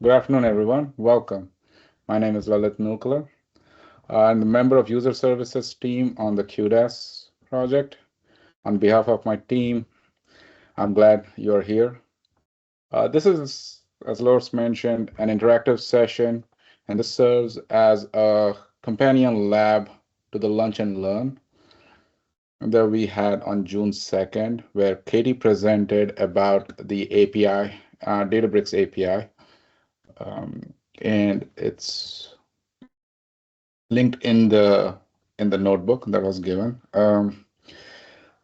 Good afternoon, everyone. Welcome. My name is Lalit Nukla. I'm a member of user services team on the QDAS project. On behalf of my team, I'm glad you're here. This is, as Loris mentioned, an interactive session, and this serves as a companion lab to the Lunch and Learn that we had on June 2nd, where Katie presented about the API, Databricks API, and it's linked in the notebook that was given.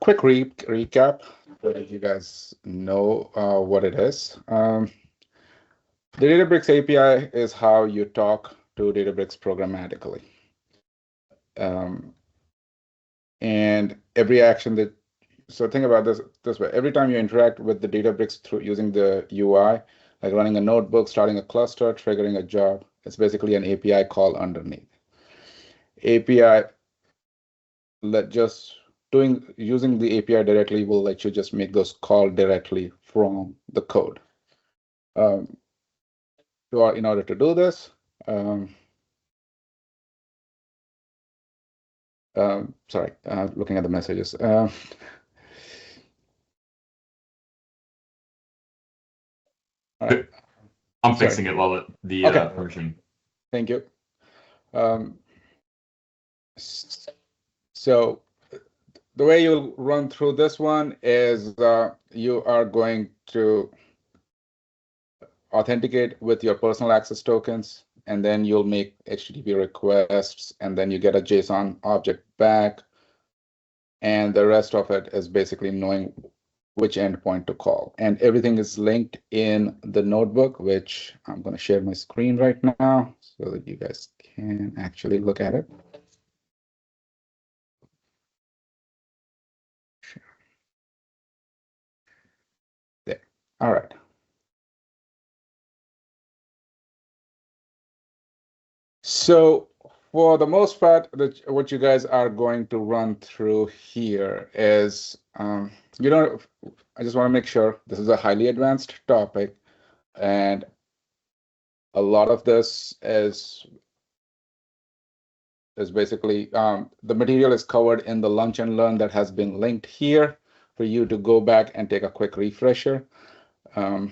Quick recap so that you guys know what it is. The Databricks API is how you talk to Databricks programmatically. And every action that, so think about this way. Every time you interact with the Databricks through using the UI, like running a notebook, starting a cluster, triggering a job, it's basically an API call underneath. API using the API directly will let you just make those calls directly from the code. In order to do this, sorry, looking at the messages. I'm fixing it while the Okay. version. Thank you. So the way you'll run through this one is you are going to authenticate with your personal access tokens, and then you'll make HTTP requests, and then you get a JSON object back. And the rest of it is basically knowing which endpoint to call. And everything is linked in the notebook, which I'm going to share my screen right now so that you guys can actually look at it. There. All right. So for the most part, what you guys are going to run through here is, I just want to make sure this is a highly advanced topic, and a lot of this is basically the material is covered in the Lunch and Learn that has been linked here for you to go back and take a quick refresher. There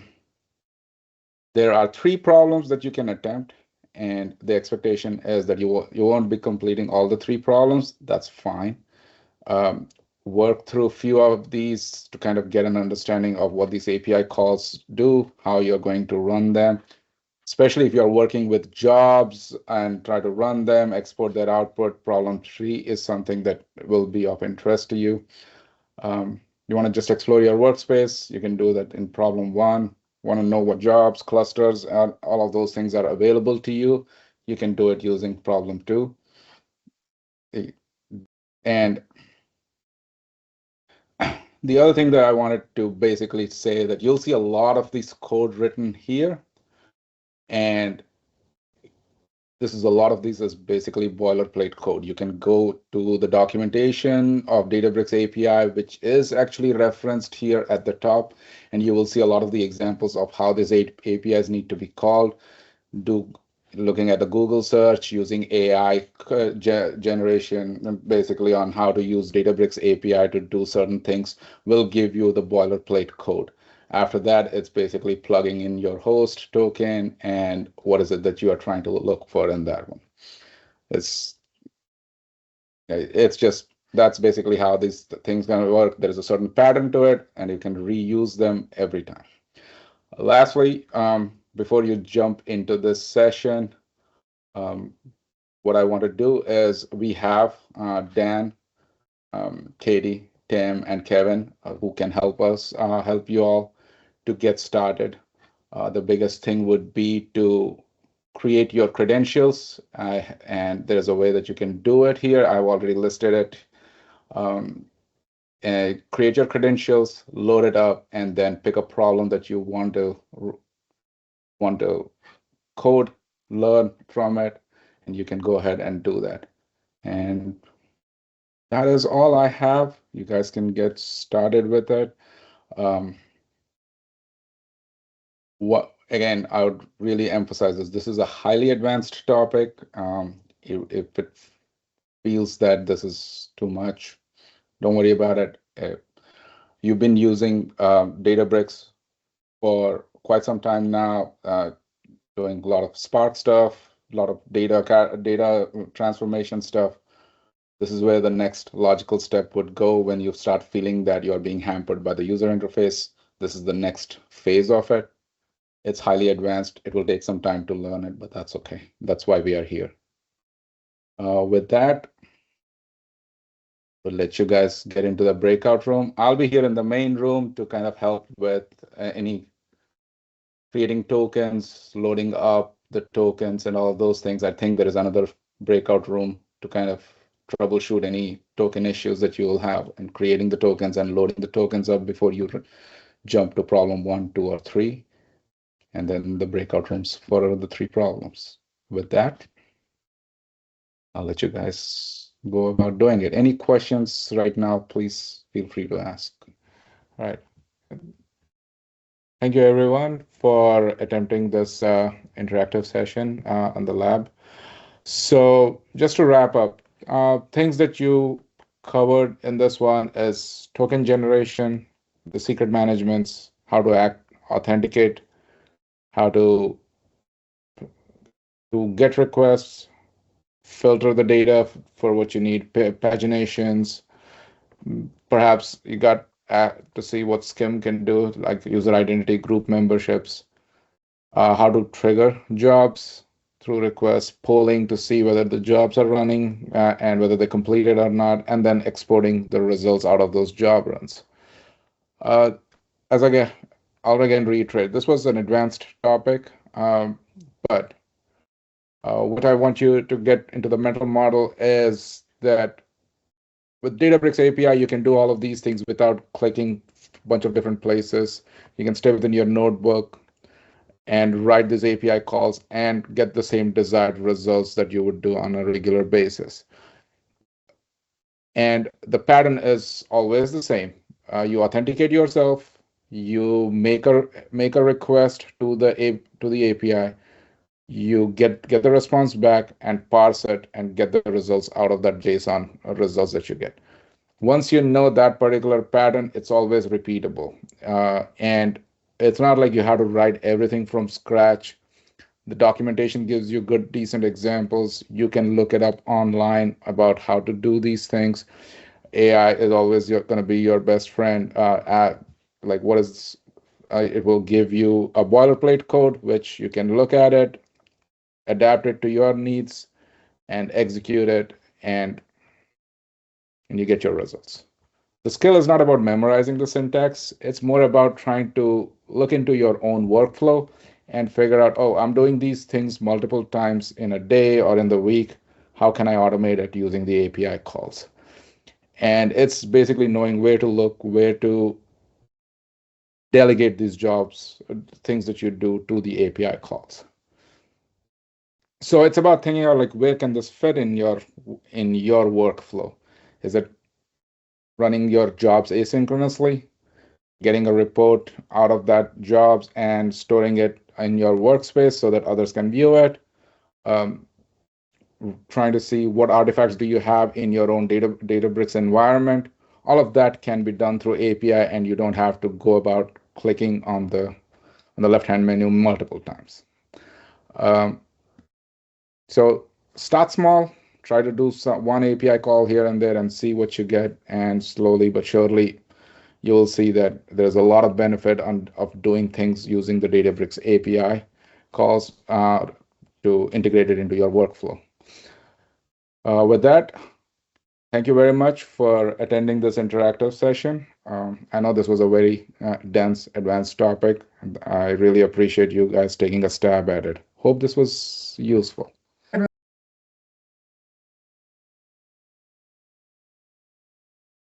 are 3 problems that you can attempt, and the expectation is that you won't be completing all the 3 problems. That's fine. Work through a few of these to kind of get an understanding of what these API calls do, how you're going to run them, especially if you're working with jobs and try to run them, export their output. Problem 3 is something that will be of interest to you. You want to just explore your workspace, you can do that in problem 1. Want to know what jobs, clusters, and all of those things are available to you, you can do it using problem 2. And the other thing that I wanted to basically say that you'll see a lot of this code written here, and this is a lot of these is basically boilerplate code. You can go to the documentation of Databricks API, which is actually referenced here at the top, and you will see a lot of the examples of how these APIs need to be called. Looking at the Google search, using AI generation, basically on how to use Databricks API to do certain things, will give you the boilerplate code. After that, it's basically plugging in your host token and what is it that you are trying to look for in that one. It's just, that's basically how these things going to work. There is a certain pattern to it, and you can reuse them every time. Lastly, before you jump into this session, what I want to do is we have Dan, Katie, Tim, and Kevin who can help us, help you all to get started. The biggest thing would be to create your credentials, and there's a way that you can do it here. I've already listed it. Create your credentials, load it up, and then pick a problem that you want to code, learn from it, and you can go ahead and do that. And that is all I have. You guys can get started with it. again, I would really emphasize this. This is a highly advanced topic. If it feels that this is too much, don't worry about it. You've been using Databricks for quite some time now, doing a lot of Spark stuff, a lot of data transformation stuff. This is where the next logical step would go when you start feeling that you're being hampered by the user interface. This is the next phase of it. It's highly advanced. It will take some time to learn it, but that's okay. That's why we are here. With that, we'll let you guys get into the breakout room. I'll be here in the main room to kind of help with any creating tokens, loading up the tokens, and all of those things. I think there is another breakout room to kind of troubleshoot any token issues that you will have in creating the tokens and loading the tokens up before you jump to problem 1, 2, or 3, and then the breakout rooms for the 3 problems. With that, I'll let you guys go about doing it. Any questions right now, please feel free to ask. All right. Thank you, everyone, for attempting this interactive session on the lab. So just to wrap up, things that you covered in this one is token generation, the secret managements, how to authenticate, how to get requests, filter the data for what you need, paginations. Perhaps you got to see what SCIM can do, like user identity, group memberships, how to trigger jobs through requests, polling to see whether the jobs are running and whether they completed or not, and then exporting the results out of those job runs. I'll again reiterate, this was an advanced topic, but what I want you to get into the mental model is that with Databricks API, you can do all of these things without clicking a bunch of different places. You can stay within your notebook and write these API calls and get the same desired results that you would do on a regular basis. And the pattern is always the same. You authenticate yourself, you make a request to the API, you get the response back and parse it and get the results out of that JSON results that you get. Once you know that particular pattern, it's always repeatable. And it's not like you have to write everything from scratch. The documentation gives you good, decent examples. You can look it up online about how to do these things. AI is always going to be your best friend. It will give you a boilerplate code, which you can look at it, adapt it to your needs, and execute it, and you get your results. The skill is not about memorizing the syntax. It's more about trying to look into your own workflow and figure out, oh, I'm doing these things multiple times in a day or in the week. How can I automate it using the API calls? And it's basically knowing where to look, where to delegate these jobs, things that you do to the API calls. So it's about thinking about like, where can this fit in your workflow? Is it running your jobs asynchronously, getting a report out of that jobs and storing it in your workspace so that others can view it? Trying to see what artifacts do you have in your own Databricks environment. All of that can be done through API, and you don't have to go about clicking on the left-hand menu multiple times. So start small, try to do one API call here and there and see what you get, and slowly but surely you'll see that there's a lot of benefit of doing things using the Databricks API calls to integrate it into your workflow. With that, thank you very much for attending this interactive session. I know this was a very dense, advanced topic, and I really appreciate you guys taking a stab at it. Hope this was useful.